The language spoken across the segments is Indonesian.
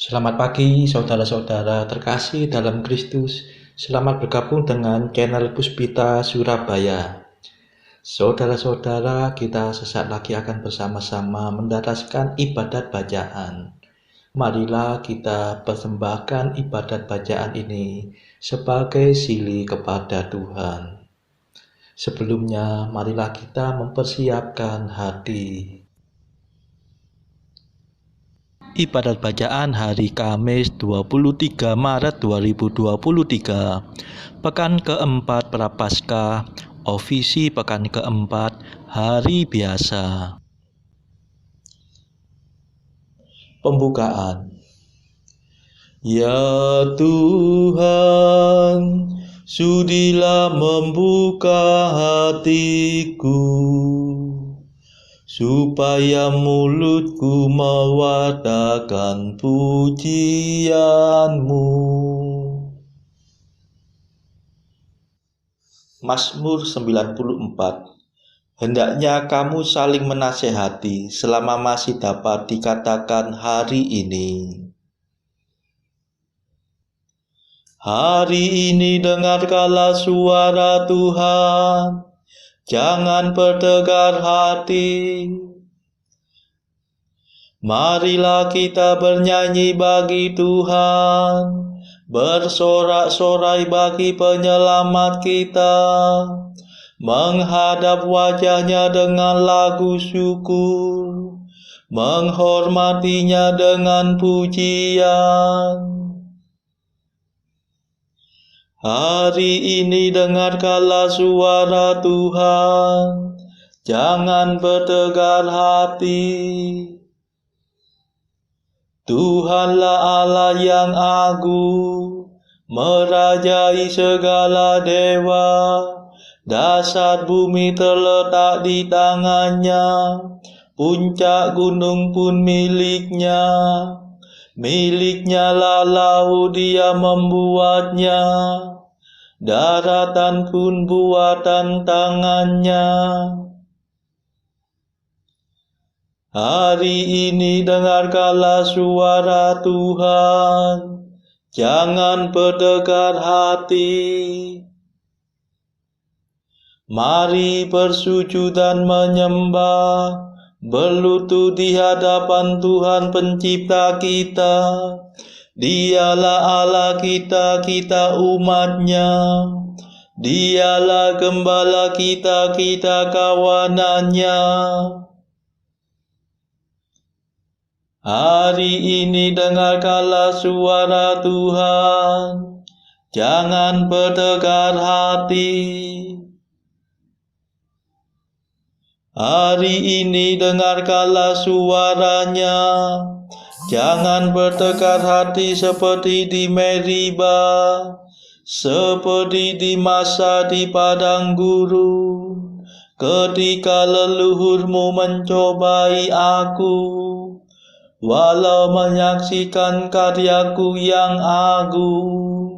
Selamat pagi saudara-saudara terkasih dalam Kristus. Selamat bergabung dengan channel Puspita Surabaya. Saudara-saudara, kita sesaat lagi akan bersama-sama mendaraskan ibadat bacaan. Marilah kita persembahkan ibadat bacaan ini sebagai sili kepada Tuhan. Sebelumnya, marilah kita mempersiapkan hati. Ibadat bacaan hari Kamis 23 Maret 2023, Pekan keempat Prapaskah, Ofisi Pekan keempat, Hari Biasa. Pembukaan. Ya Tuhan, sudilah membuka hatiku, supaya mulutku mewartakan pujian-Mu. Mazmur 94. Hendaknya kamu saling menasehati selama masih dapat dikatakan hari ini. Hari ini dengarkanlah suara Tuhan, jangan bertegar hati. Marilah kita bernyanyi bagi Tuhan, bersorak-sorai bagi penyelamat kita, menghadap wajahnya dengan lagu syukur, menghormatinya dengan pujian. Hari ini dengarkanlah suara Tuhan, jangan bertegar hati. Tuhanlah Allah yang agung, merajai segala dewa. Dasar bumi terletak di tangannya, puncak gunung pun miliknya. Miliknya lah laut, dia membuatnya, daratan pun buatan tangannya. Hari ini dengarkanlah suara Tuhan, jangan bertegar hati. Mari bersujud dan menyembah, berlutut di hadapan Tuhan pencipta kita. Dialah Allah kita, kita umatnya. Dialah gembala kita, kita kawanannya. Hari ini dengarkanlah suara Tuhan, jangan bertegar hati. Hari ini dengarkanlah suaranya, jangan bertegar hati seperti di Meriba, seperti di masa di padang gurun, ketika leluhurmu mencobai aku, walau menyaksikan karyaku yang agung.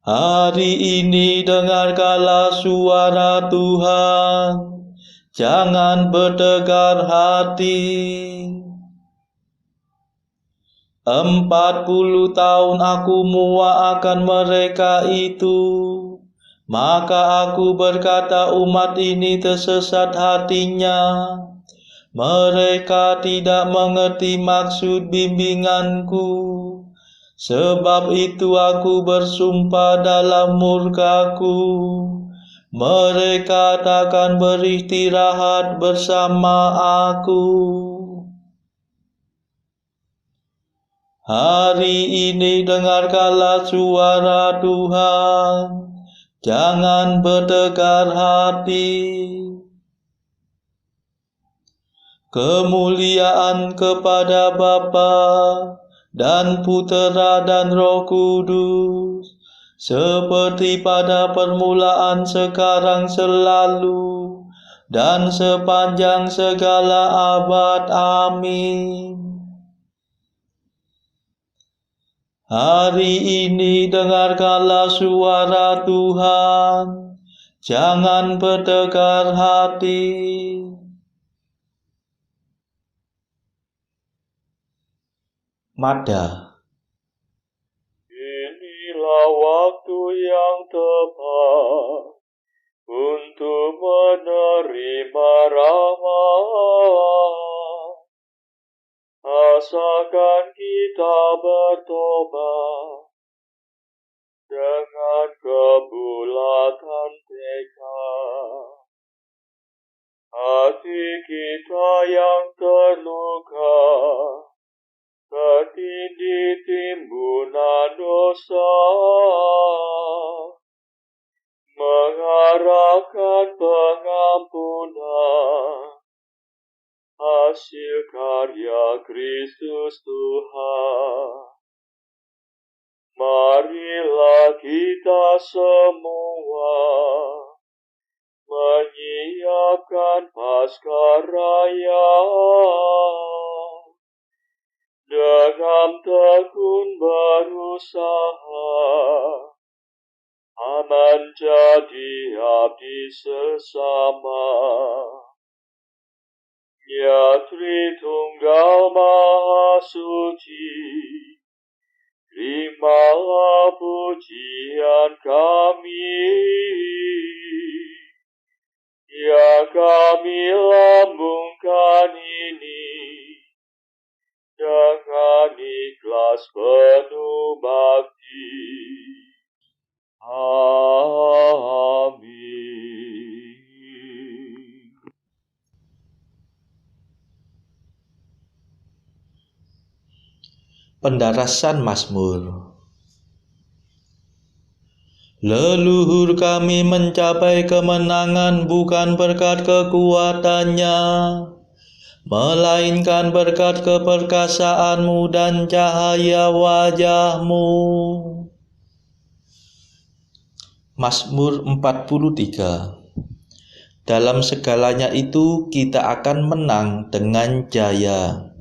Hari ini dengarkanlah suara Tuhan, jangan bertegar hati. 40 tahun aku muak akan mereka itu, maka aku berkata umat ini tersesat hatinya. Mereka tidak mengerti maksud bimbinganku. Sebab itu aku bersumpah dalam murkaku, mereka takkan beristirahat bersama aku. Hari ini dengarkanlah suara Tuhan, jangan bertegar hati. Kemuliaan kepada Bapa dan Putera dan Roh Kudus, seperti pada permulaan, sekarang, selalu, dan sepanjang segala abad. Amin. Hari ini dengarkanlah suara Tuhan, jangan bertegar hati. Mada. Inilah waktu yang tepat untuk menerima rahmat. Asalkan kita bertobat dengan kebulatan tekad. Hati kita yang terluka, tertindih timbunan dosa, mengharapkan pengampunan, hasil karya Kristus Tuhan. Marilah kita semua menyiapkan Paskaraya dengan tekun berusaha menjadi abdi sesama. Ya Tritunggal Maha Suci, terimalah pujian kami. Ya kami lambungkan ini dengan ikhlas penuh bakti. Amin. Pendarasan Mazmur. Leluhur kami mencapai kemenangan bukan berkat kekuatannya, melainkan berkat keperkasaanmu dan cahaya wajahmu. Mazmur 43. Dalam segalanya itu kita akan menang dengan jaya,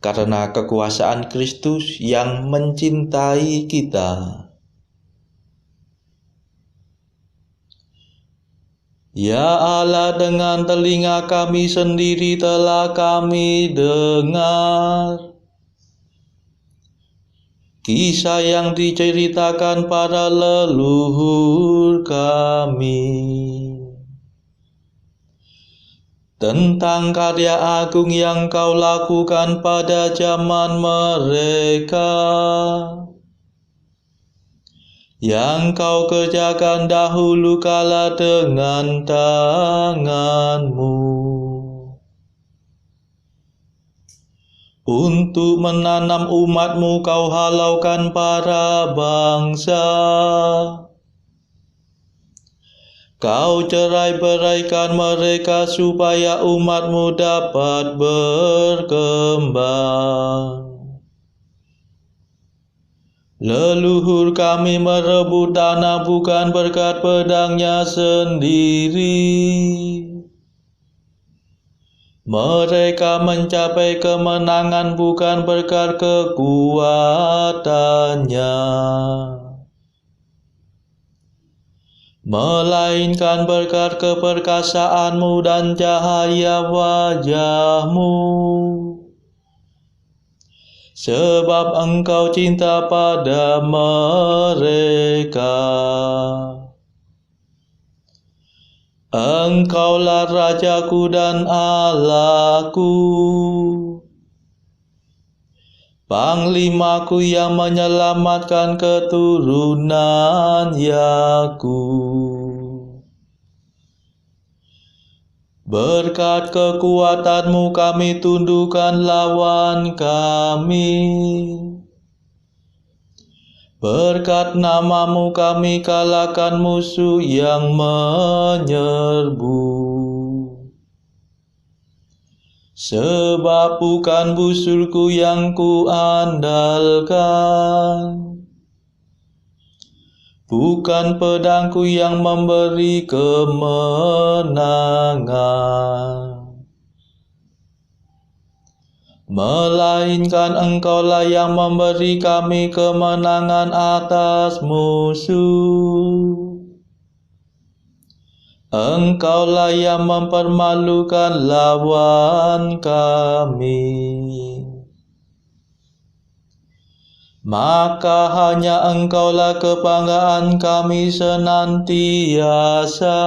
karena kekuasaan Kristus yang mencintai kita. Ya Allah, dengan telinga kami sendiri telah kami dengar kisah yang diceritakan para leluhur kami tentang karya agung yang Kau lakukan pada zaman mereka, yang Kau kerjakan dahulu kala dengan tangan-Mu, untuk menanam umat-Mu Kau halaukan para bangsa. Kau cerai-beraikan mereka supaya umat-Mu dapat berkembang. Leluhur kami merebut tanah bukan berkat pedangnya sendiri. Mereka mencapai kemenangan bukan berkat kekuatannya, melainkan berkat keperkasaan-Mu dan cahaya wajah-Mu. Sebab Engkau cinta pada mereka. Engkaulah Rajaku dan Allahku, Panglimaku yang menyelamatkan keturunan Yakub. Berkat kekuatan-Mu kami tundukkan lawan kami. Berkat nama-Mu kami kalahkan musuh yang menyerbu. Sebab bukan busurku yang kuandalkan, bukan pedangku yang memberi kemenangan, melainkan Engkaulah yang memberi kami kemenangan atas musuh. Engkaulah yang mempermalukan lawan kami. maka hanya Engkaulah kebanggaan kami senantiasa.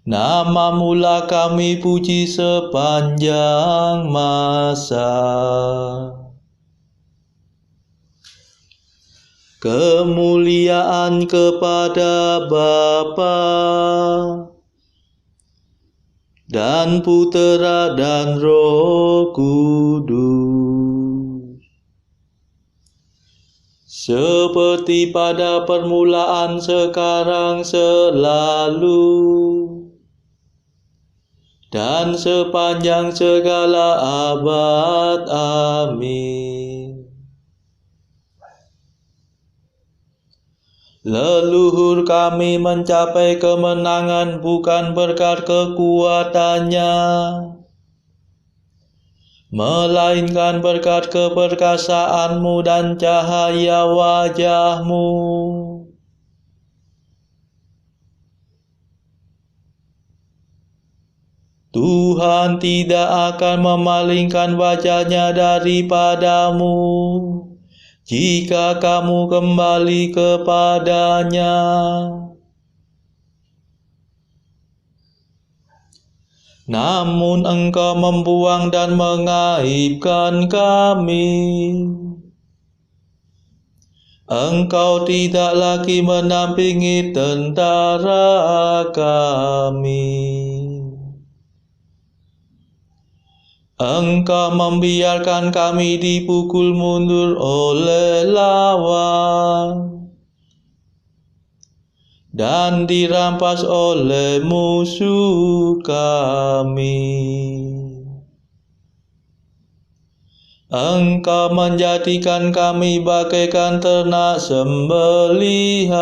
Nama-Mu-lah kami puji sepanjang masa. Kemuliaan kepada Bapa dan Putera dan Roh Kudus, seperti pada permulaan, sekarang, selalu, dan sepanjang segala abad. Amin. Leluhur kami mencapai kemenangan bukan berkat kekuatannya, melainkan berkat keperkasaan-Mu dan cahaya wajah-Mu. Tuhan tidak akan memalingkan wajah-Nya daripada-Mu jika kamu kembali kepada-Nya. Namun Engkau membuang dan mengaibkan kami. Engkau tidak lagi mendampingi tentara kami. Engkau membiarkan kami dipukul mundur oleh lawan dan dirampas oleh musuh kami. Engkau menjadikan kami bagaikan ternak sembelihan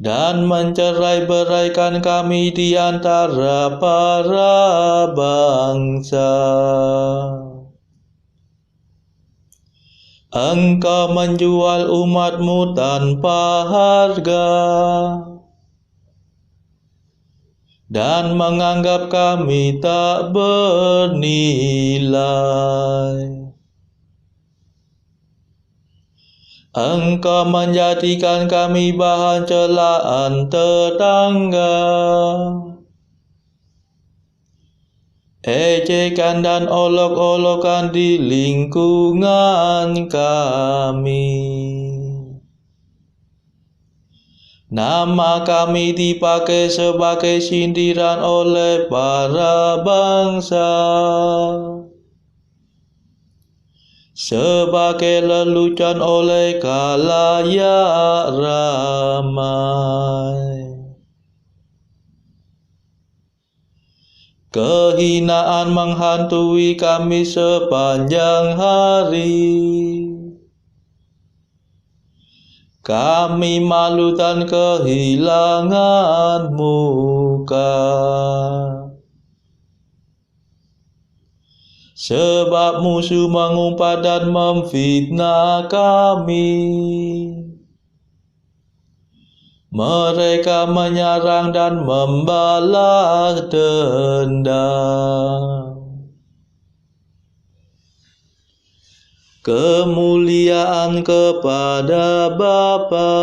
dan mencerai-beraikan kami di antara para bangsa. Engkau menjual umat-Mu tanpa harga dan menganggap kami tak bernilai. Engkau menjadikan kami bahan celaan tetangga, ejekan dan olok-olokan di lingkungan kami. Nama kami dipakai sebagai sindiran oleh para bangsa, sebagai lelucon oleh khalayak ramai. Kehinaan menghantui kami sepanjang hari. Kami malu dan kehilangan muka, sebab musuh mengumpat dan memfitnah kami. Mereka menyerang dan membalas dendam. Kemuliaan kepada Bapa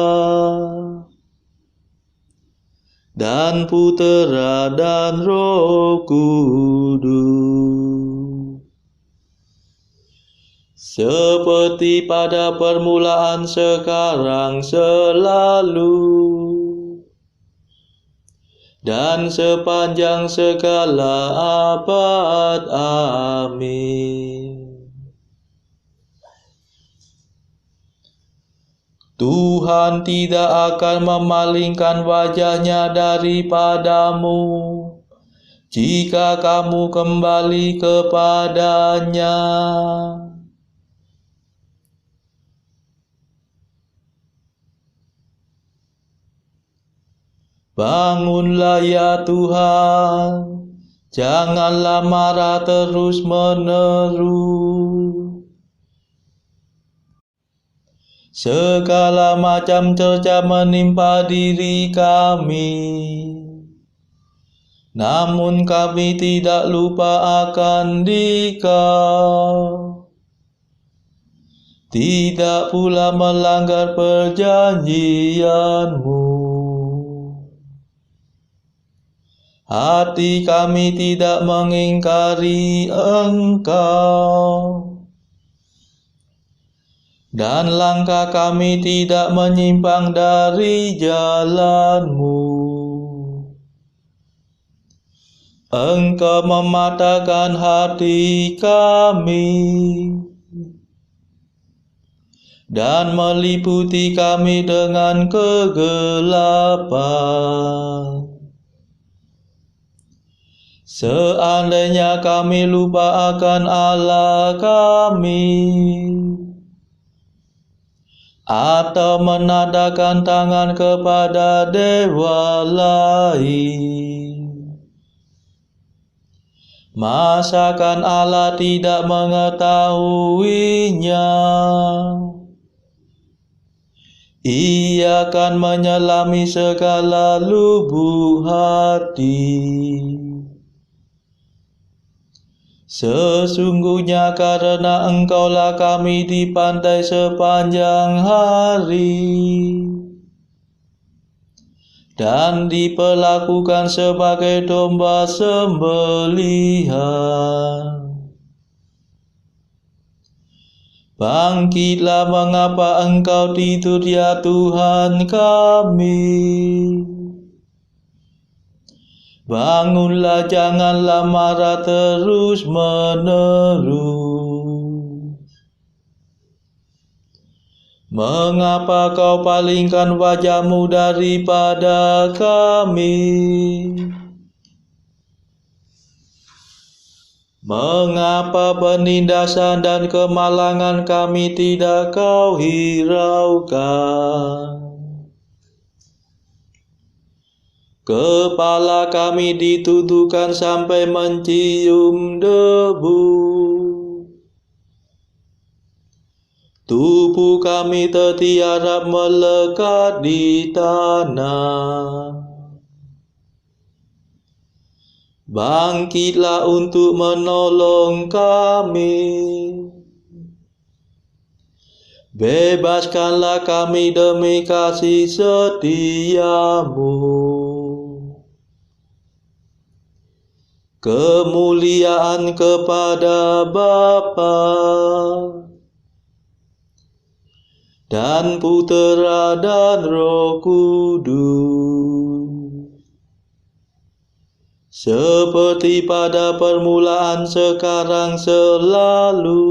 dan Putera dan Roh Kudus, seperti pada permulaan, sekarang, selalu, dan sepanjang segala abad. Amin. Tuhan tidak akan memalingkan wajah-Nya daripada-Mu jika kamu kembali kepada-Nya. Bangunlah ya Tuhan, janganlah marah terus-menerus. Segala macam cerca menimpa diri kami, Namun kami tidak lupa akan Dikau, tidak pula melanggar perjanjian-Mu. Hati kami tidak mengingkari Engkau, dan langkah kami tidak menyimpang dari jalan-Mu. Engkau mematahkan hati kami dan meliputi kami dengan kegelapan. Seandainya kami lupa akan Allah kami, atau menadahkan tangan kepada dewa lain, masakan Allah tidak mengetahuinya? Ia akan menyelami segala lubuk hati. Sesungguhnya karena Engkaulah kami dipandai sepanjang hari, dan diperlakukan sebagai domba sembelihan. Bangkitlah, mengapa Engkau tidur, ya Tuhan kami? Bangunlah, janganlah marah terus-menerus. Mengapa Kau palingkan wajah-Mu daripada kami? Mengapa penindasan dan kemalangan kami tidak Kau hiraukan? Kepala kami dituduhkan sampai mencium debu. Tubuh kami tertiarap melekat di tanah. Bangkitlah untuk menolong kami. Bebaskanlah kami demi kasih setia-Mu. Kemuliaan kepada Bapa dan Putera dan Roh Kudus, seperti pada permulaan, sekarang, selalu,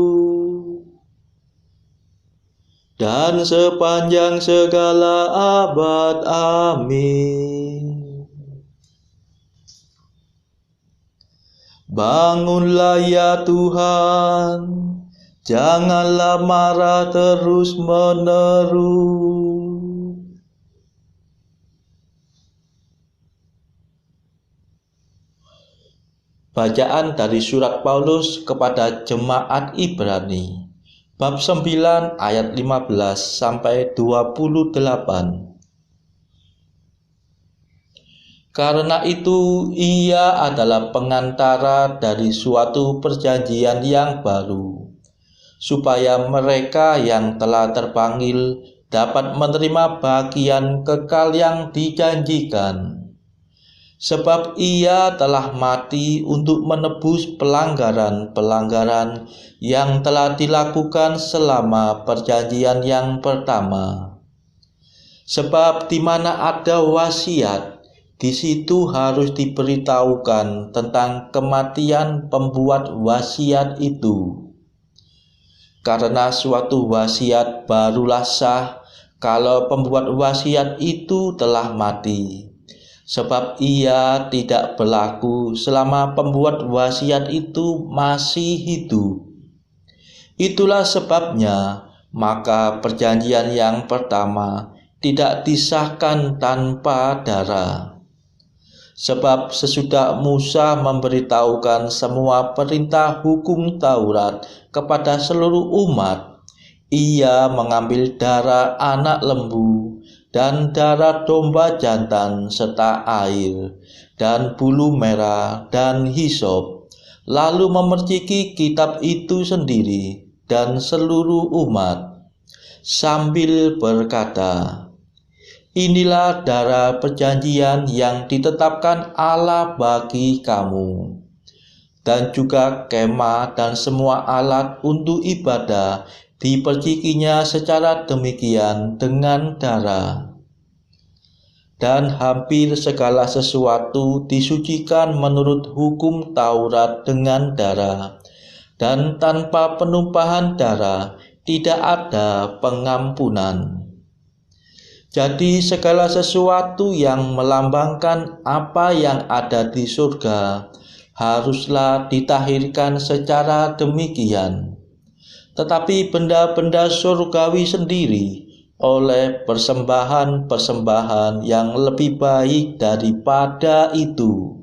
dan sepanjang segala abad. Amin. Bangunlah ya Tuhan, janganlah marah terus-menerus. Bacaan dari surat Paulus kepada jemaat Ibrani, bab 9 ayat 15 sampai 28. Karena itu ia adalah pengantara dari suatu perjanjian yang baru, supaya mereka yang telah terpanggil dapat menerima bagian kekal yang dijanjikan. Sebab ia telah mati untuk menebus pelanggaran-pelanggaran yang telah dilakukan selama perjanjian yang pertama. Sebab di mana ada wasiat, di situ harus diberitahukan tentang kematian pembuat wasiat itu. Karena suatu wasiat barulah sah kalau pembuat wasiat itu telah mati. Sebab ia tidak berlaku selama pembuat wasiat itu masih hidup. Itulah sebabnya maka perjanjian yang pertama tidak disahkan tanpa darah. Sebab sesudah Musa memberitahukan semua perintah hukum Taurat kepada seluruh umat, ia mengambil darah anak lembu dan darah domba jantan serta air, dan bulu merah dan hisop, lalu memerciki kitab itu sendiri dan seluruh umat, sambil berkata, "Inilah darah perjanjian yang ditetapkan Allah bagi kamu." Dan juga kemah dan semua alat untuk ibadah dipercikinya secara demikian dengan darah. Dan hampir segala sesuatu disucikan menurut hukum Taurat dengan darah, dan tanpa penumpahan darah tidak ada pengampunan. Jadi segala sesuatu yang melambangkan apa yang ada di surga haruslah ditahirkan secara demikian. Tetapi benda-benda surgawi sendiri oleh persembahan-persembahan yang lebih baik daripada itu.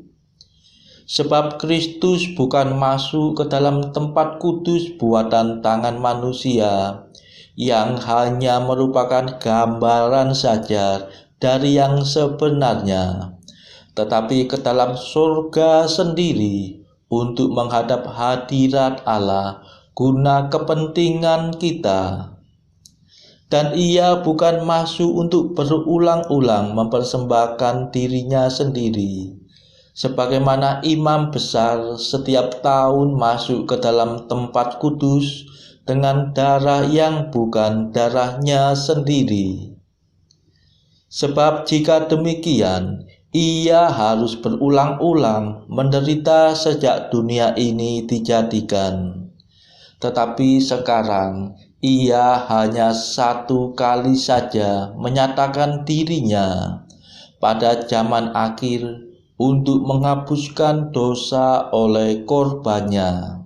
Sebab Kristus bukan masuk ke dalam tempat kudus buatan tangan manusia, yang hanya merupakan gambaran saja dari yang sebenarnya, tetapi ke dalam surga sendiri untuk menghadap hadirat Allah guna kepentingan kita. Dan ia bukan masuk untuk berulang-ulang mempersembahkan dirinya sendiri, sebagaimana imam besar setiap tahun masuk ke dalam tempat kudus dengan darah yang bukan darahnya sendiri. Sebab jika demikian, ia harus berulang-ulang menderita sejak dunia ini dijadikan. Tetapi sekarang ia hanya satu kali saja menyatakan dirinya pada zaman akhir untuk menghapuskan dosa oleh korbannya.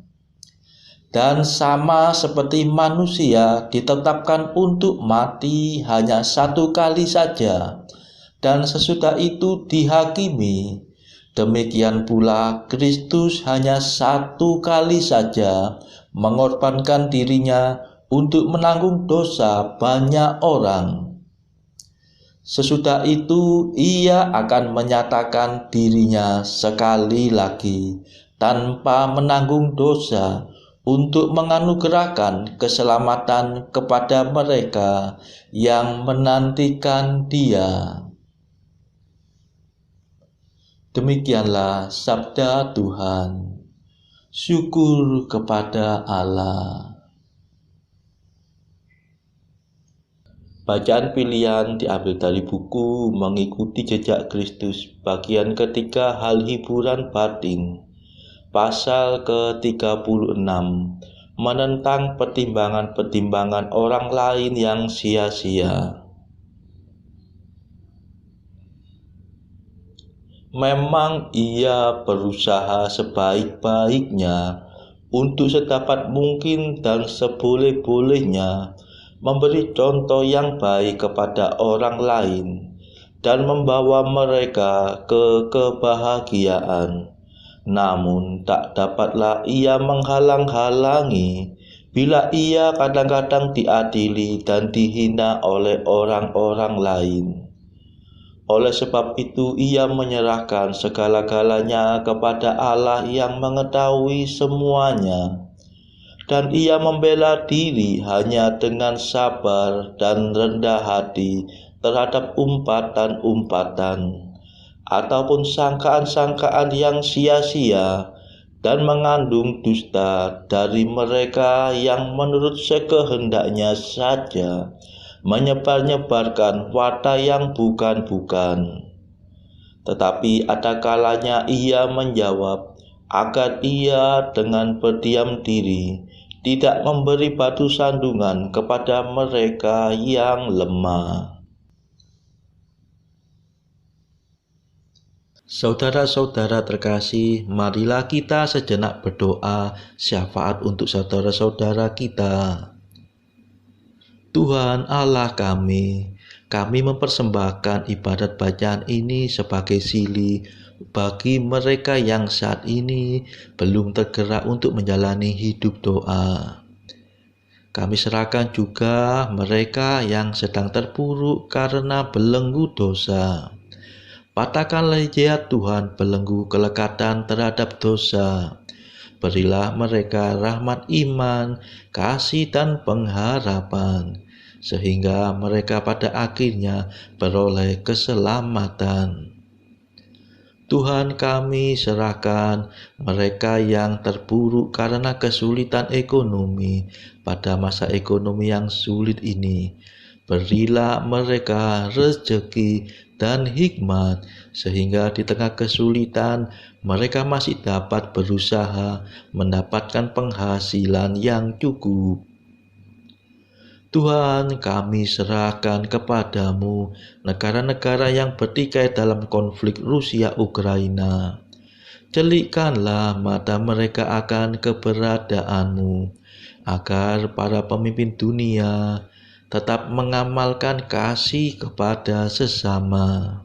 Dan sama seperti manusia ditetapkan untuk mati hanya satu kali saja, dan sesudah itu dihakimi, demikian pula Kristus hanya satu kali saja mengorbankan dirinya untuk menanggung dosa banyak orang. Sesudah itu ia akan menyatakan dirinya sekali lagi tanpa menanggung dosa untuk menganugerahkan keselamatan kepada mereka yang menantikan Dia. Demikianlah sabda Tuhan. Syukur kepada Allah. Bacaan pilihan diambil dari buku Mengikuti Jejak Kristus, bagian ketiga, hal hiburan batin, pasal ke-36, menentang pertimbangan-pertimbangan orang lain yang sia-sia. Memang ia berusaha sebaik-baiknya untuk sedapat mungkin dan seboleh-bolehnya memberi contoh yang baik kepada orang lain dan membawa mereka ke kebahagiaan. Namun tak dapatlah ia menghalang-halangi bila ia kadang-kadang diadili dan dihina oleh orang-orang lain. Oleh sebab itu ia menyerahkan segala-galanya kepada Allah yang mengetahui semuanya, dan ia membela diri hanya dengan sabar dan rendah hati terhadap umpatan-umpatan ataupun sangkaan-sangkaan yang sia-sia dan mengandung dusta dari mereka yang menurut sekehendaknya saja menyebar-nyebarkan wadah yang bukan-bukan. Tetapi ada kalanya ia menjawab, agar ia dengan berdiam diri tidak memberi batu sandungan kepada mereka yang lemah. Saudara-saudara terkasih, marilah kita sejenak berdoa syafaat untuk saudara-saudara kita. Tuhan Allah kami mempersembahkan ibadat bacaan ini sebagai sili bagi mereka yang saat ini belum tergerak untuk menjalani hidup doa. Kami serahkan juga mereka yang sedang terpuruk karena belenggu dosa. Patahkanlah ya Tuhan belenggu kelekatan terhadap dosa. Berilah mereka rahmat iman, kasih dan pengharapan, sehingga mereka pada akhirnya beroleh keselamatan. Tuhan, kami serahkan mereka yang terpuruk karena kesulitan ekonomi pada masa ekonomi yang sulit ini. Berilah mereka rezeki dan hikmat, sehingga di tengah kesulitan mereka masih dapat berusaha mendapatkan penghasilan yang cukup. Tuhan, kami serahkan kepadamu negara-negara yang bertikai dalam konflik Rusia-Ukraina. Celikkanlah mata mereka akan keberadaanmu, agar para pemimpin dunia tetap mengamalkan kasih kepada sesama.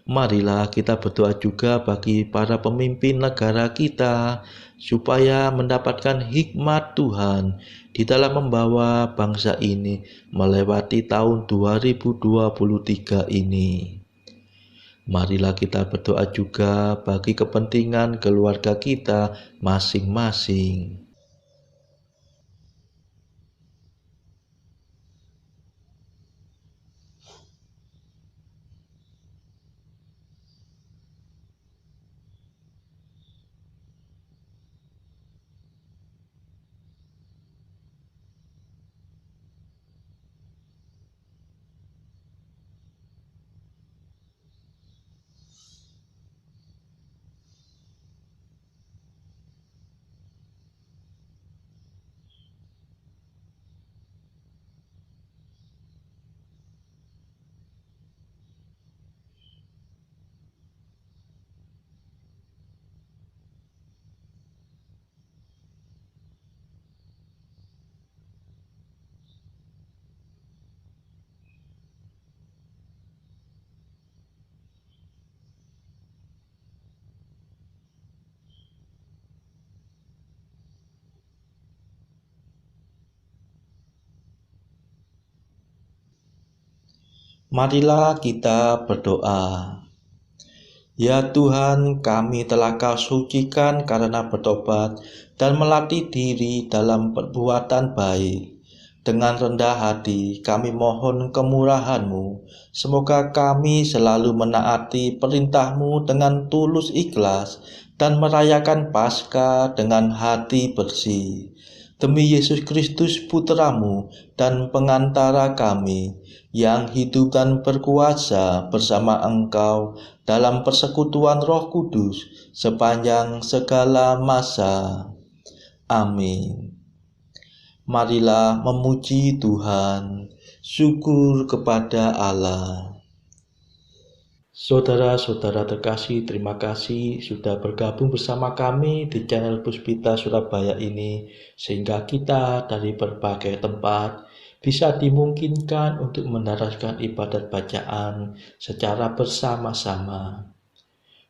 Marilah kita berdoa juga bagi para pemimpin negara kita, supaya mendapatkan hikmat Tuhan di dalam membawa bangsa ini melewati tahun 2023 ini. Marilah kita berdoa juga bagi kepentingan keluarga kita masing-masing. Marilah kita berdoa. Ya Tuhan, kami telah Kau sucikan karena bertobat dan melatih diri dalam perbuatan baik. Dengan rendah hati kami mohon kemurahan-Mu. Semoga kami selalu menaati perintah-Mu dengan tulus ikhlas dan merayakan Paskah dengan hati bersih. Demi Yesus Kristus Putra-Mu dan pengantara kami, yang hidup dan berkuasa bersama Engkau dalam persekutuan Roh Kudus sepanjang segala masa. Amin. Marilah memuji Tuhan. Syukur kepada Allah. Saudara-saudara terkasih, terima kasih sudah bergabung bersama kami di channel Puspita Surabaya ini, sehingga kita dari berbagai tempat bisa dimungkinkan untuk mendaraskan ibadat bacaan secara bersama-sama.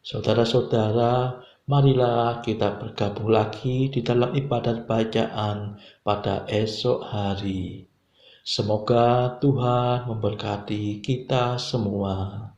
Saudara-saudara, marilah kita bergabung lagi di dalam ibadat bacaan pada esok hari. Semoga Tuhan memberkati kita semua.